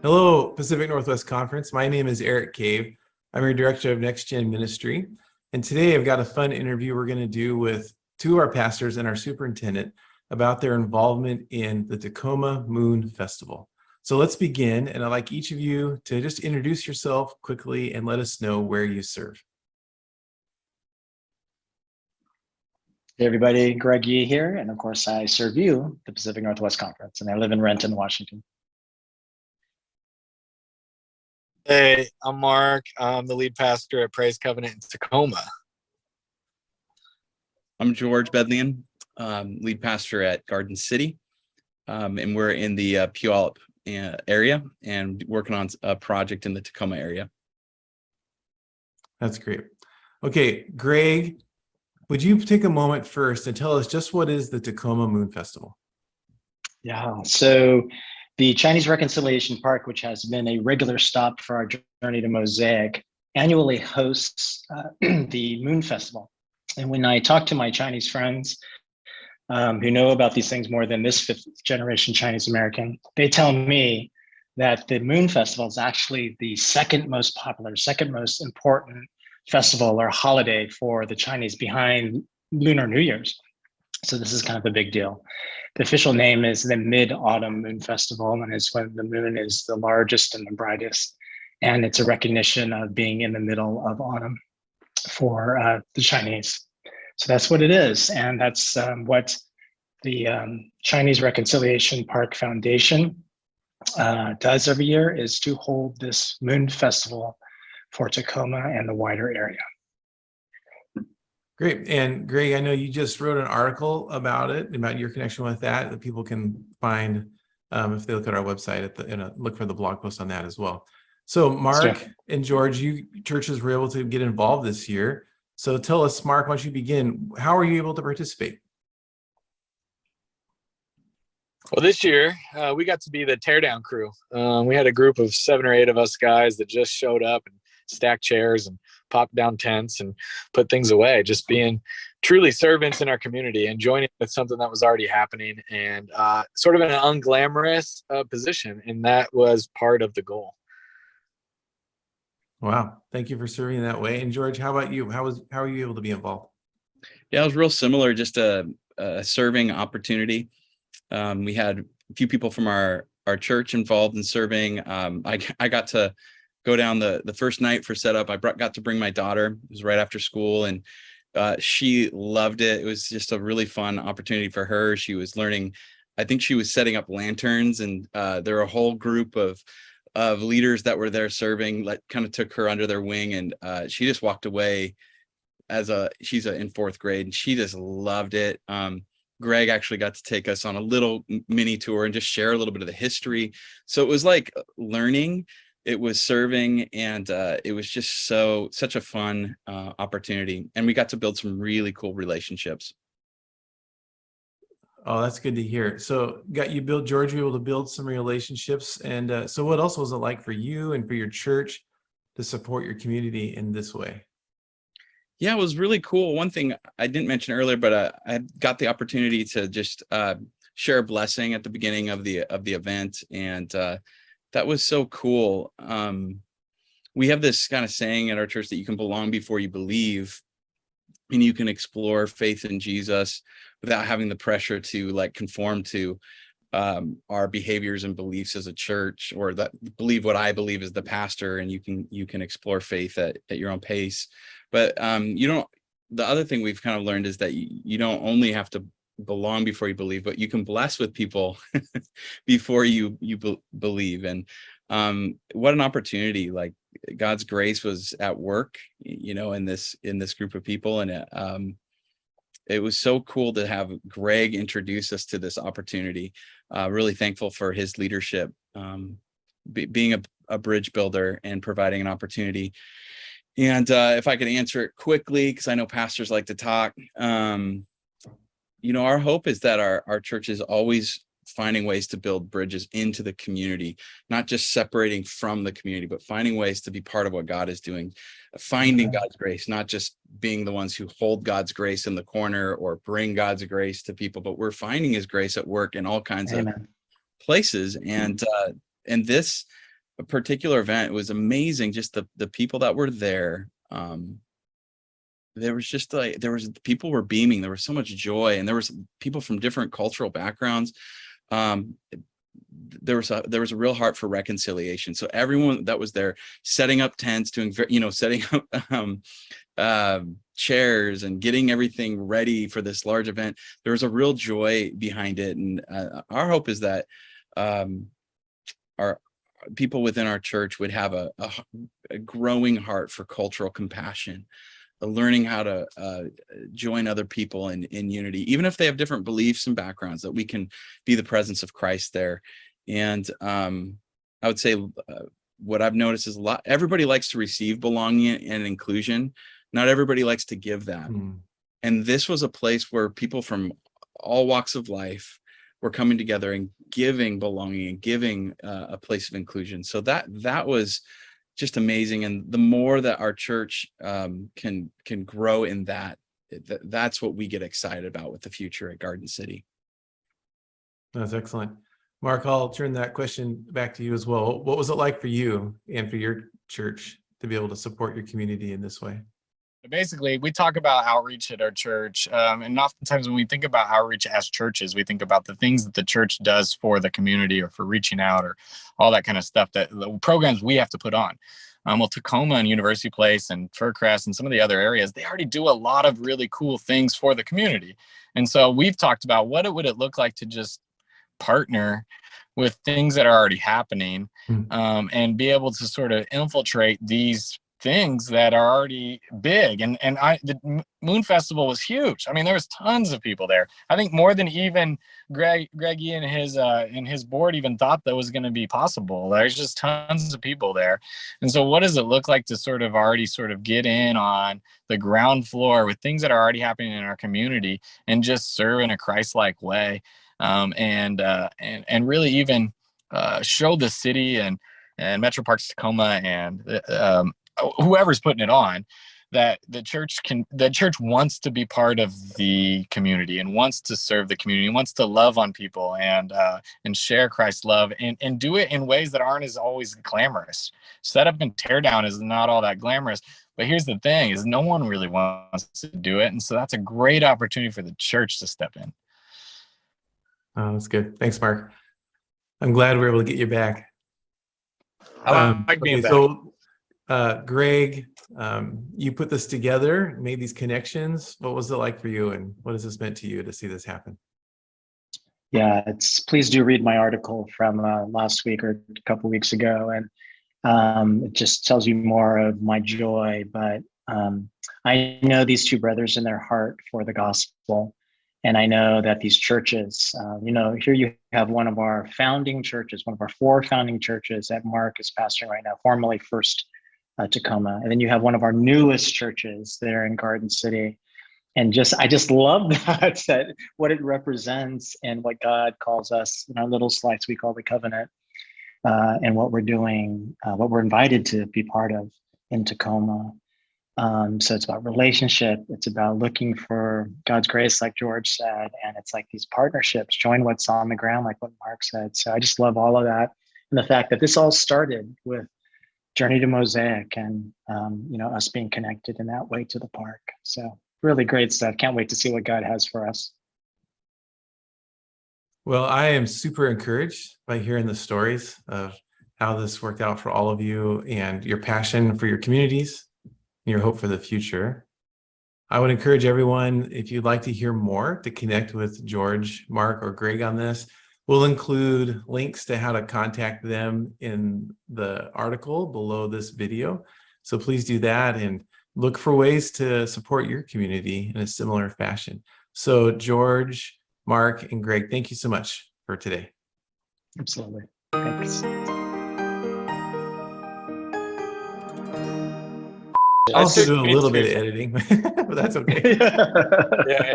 Hello, Pacific Northwest Conference. My name is Eric Cave. I'm your Director of Next Gen Ministry. And today I've got a fun interview we're going to do with two of our pastors and our superintendent about their involvement in the Tacoma Moon Festival. So let's begin. And I'd like each of you to just introduce yourself quickly and let us know where you serve. Hey everybody, Greg Yee here, and of course I serve you, the Pacific Northwest Conference, and I live in Renton, Washington. Hey, I'm Mark. I'm the lead pastor at Praise Covenant in Tacoma. I'm George Bedlion, lead pastor at Garden City, and we're in the Puyallup area and working on a project in the Tacoma area. That's great. Okay, Greg, would you take a moment first and tell us just what is the Tacoma Moon Festival? Yeah, so the Chinese Reconciliation Park, which has been a regular stop for our journey to Mosaic, annually hosts the Moon Festival. And when I talk to my Chinese friends who know about these things more than this fifth generation Chinese American, they tell me that the Moon Festival is actually the second most popular, second most important festival or holiday for the Chinese behind Lunar New Year's. So this is kind of a big deal. The official name is the Mid-Autumn Moon Festival, and it's when the moon is the largest and the brightest. And it's a recognition of being in the middle of autumn for the Chinese. So that's what it is. And that's what the Chinese Reconciliation Park Foundation does every year, is to hold this Moon Festival for Tacoma and the wider area. Great. And Greg, I know you just wrote an article about it, about your connection with that people can find if they look at our website look for the blog post on that as well. So Mark and George, you churches were able to get involved this year. So tell us, Mark, why don't you begin? How are you able to participate? Well, this year we got to be the teardown crew. We had a group of 7 or 8 of us guys that just showed up and stacked chairs and popped down tents and put things away, just being truly servants in our community and joining with something that was already happening and sort of in an unglamorous position. And that was part of the goal. Wow. Thank you for serving that way. And George, how about you? How are you able to be involved? Yeah, it was real similar, just a serving opportunity. We had a few people from our church involved in serving. I got to go down the first night for setup. I got to bring my daughter. It was right after school, and she loved it. It was just a really fun opportunity for her. She was learning. I think she was setting up lanterns, and there were a whole group of leaders that were there serving, like kind of took her under their wing, and she just walked away she's in 4th grade, and she just loved it. Greg actually got to take us on a little mini tour and just share a little bit of the history. So it was like learning, it was serving, and it was just such a fun opportunity. And we got to build some really cool relationships. Oh, that's good to hear. So George, you were able to build some relationships. And so what else was it like for you and for your church to support your community in this way? Yeah, it was really cool. One thing I didn't mention earlier, but I got the opportunity to just share a blessing at the beginning of the event, and that was so cool. We have this kind of saying at our church that you can belong before you believe, and you can explore faith in Jesus without having the pressure to like conform to our behaviors and beliefs as a church, or that believe what I believe as the pastor, and you can explore faith at your own pace. But the other thing we've kind of learned is that you don't only have to belong before you believe, but you can bless with people before you believe. And what an opportunity! Like God's grace was at work, in this group of people, and it was so cool to have Greg introduce us to this opportunity. Really thankful for his leadership, being a bridge builder and providing an opportunity. And if I could answer it quickly, because I know pastors like to talk, our hope is that our church is always finding ways to build bridges into the community, not just separating from the community, but finding ways to be part of what God is doing, finding God's grace, not just being the ones who hold God's grace in the corner or bring God's grace to people, but we're finding his grace at work in all kinds of places. And this particular event, it was amazing. Just the people that were there. There was just like, people were beaming. There was so much joy, and there was people from different cultural backgrounds. There was a real heart for reconciliation. So everyone that was there, setting up tents, setting up chairs and getting everything ready for this large event, there was a real joy behind it. And our hope is that our people within our church would have a growing heart for cultural compassion, learning how to join other people in unity, even if they have different beliefs and backgrounds, that we can be the presence of Christ there. And I would say what I've noticed is everybody likes to receive belonging and inclusion. Not everybody likes to give that. And this was a place where people from all walks of life were coming together and giving belonging and giving a place of inclusion. So that was just amazing. And the more that our church can grow in that's what we get excited about with the future at Garden City. That's excellent. Mark, I'll turn that question back to you as well. What was it like for you and for your church to be able to support your community in this way? Basically, we talk about outreach at our church, and oftentimes when we think about outreach as churches, we think about the things that the church does for the community or for reaching out or all that kind of stuff, that the programs we have to put on. Well, Tacoma and University Place and Furcrest and some of the other areas, they already do a lot of really cool things for the community. And so we've talked about what would it look like to just partner with things that are already happening, and be able to sort of infiltrate these things that are already big. And the Moon Festival was huge. I mean, there was tons of people there. I think more than even Greg Yee and his board even thought that was going to be possible. There's just tons of people there. And so what does it look like to sort of already sort of get in on the ground floor with things that are already happening in our community and just serve in a Christ-like way, and really even show the city and Metro Parks Tacoma and whoever's putting it on, that the church wants to be part of the community and wants to serve the community, wants to love on people and share Christ's love and do it in ways that aren't as always glamorous. Setup and tear down is not all that glamorous, but here's the thing: is no one really wants to do it, and so that's a great opportunity for the church to step in. Oh, that's good. Thanks, Mark. I'm glad we were able to get you back. I like being back. So, Greg, you put this together, made these connections. What was it like for you, and what has this meant to you to see this happen? Yeah, please do read my article from last week or a couple of weeks ago, and it just tells you more of my joy. But I know these two brothers in their heart for the gospel, and I know that these churches, here you have one of our founding churches, one of our 4 founding churches that Mark is pastoring right now, formerly First Tacoma, and then you have one of our newest churches there in Garden City. And I just love that what it represents and what God calls us in our little slice we call the covenant, and what we're doing, what we're invited to be part of in Tacoma. So it's about relationship. It's about looking for God's grace, like George said, and it's like these partnerships, join what's on the ground, like what Mark said. So I just love all of that, and the fact that this all started with Journey to Mosaic and us being connected in that way to the park. So really great stuff. Can't wait to see what God has for us. Well, I am super encouraged by hearing the stories of how this worked out for all of you and your passion for your communities and your hope for the future. I would encourage everyone, if you'd like to hear more, to connect with George, Mark, or Greg on this. We'll include links to how to contact them in the article below this video. So please do that and look for ways to support your community in a similar fashion. So George, Mark, and Greg, thank you so much for today. Absolutely. Thanks. I'll also do a little bit of editing, but that's okay. Yeah.